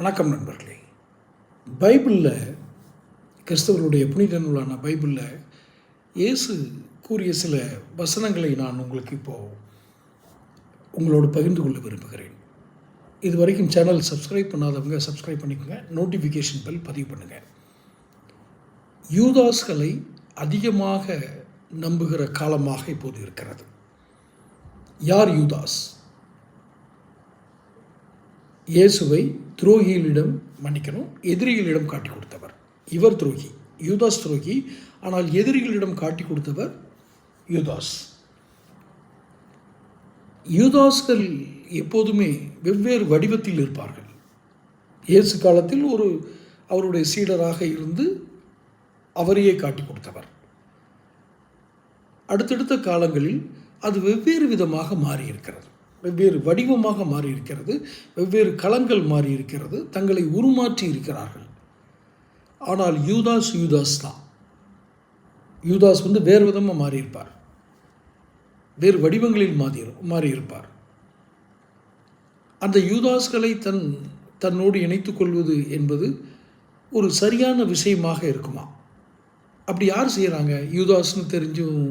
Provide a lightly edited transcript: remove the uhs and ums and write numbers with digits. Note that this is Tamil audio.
வணக்கம் நண்பர்களே. பைபிளில், கிறிஸ்தவர்களுடைய புனித நூலான பைபிளில் இயேசு கூறிய சில வசனங்களை நான் உங்களுக்கு உங்களோடு பகிர்ந்து கொள்ள விரும்புகிறேன். இது வரைக்கும் சேனல் சப்ஸ்கிரைப் பண்ணாதவங்க சப்ஸ்கிரைப் பண்ணிக்கோங்க, நோட்டிஃபிகேஷன் பெல் பதிவு பண்ணுங்கள். யூதாஸ்களை அதிகமாக நம்புகிற காலமாக இப்போது இருக்கிறது. யார் யூதாஸ்? இயேசுவை எதிரிகளிடம் காட்டி கொடுத்தவர். இவர் துரோகி, யூதாஸ் துரோகி. ஆனால் எதிரிகளிடம் காட்டி கொடுத்தவர் யூதாஸ். யூதாஸ்கள் எப்போதுமே வெவ்வேறு வடிவத்தில் இருப்பார்கள். இயேசு காலத்தில் அவருடைய சீடராக இருந்து அவரையே காட்டி கொடுத்தவர். அடுத்தடுத்த காலங்களில் அது வெவ்வேறு விதமாக மாறியிருக்கிறது, வெவ்வேறு வடிவமாக மாறியிருக்கிறது, வெவ்வேறு களங்கள் மாறியிருக்கிறது, தங்களை உருமாற்றி இருக்கிறார்கள். ஆனால் யூதாஸ் தான். யூதாஸ் வேறு விதமாக மாறியிருப்பார், வேறு வடிவங்களில் மாறியிருப்பார். அந்த யூதாஸ்களை தன்னோடு இணைத்துக் கொள்வது என்பது ஒரு சரியான விஷயமாக இருக்குமா? அப்படி யார் செய்கிறாங்க? யூதாஸ்னு தெரிஞ்சும்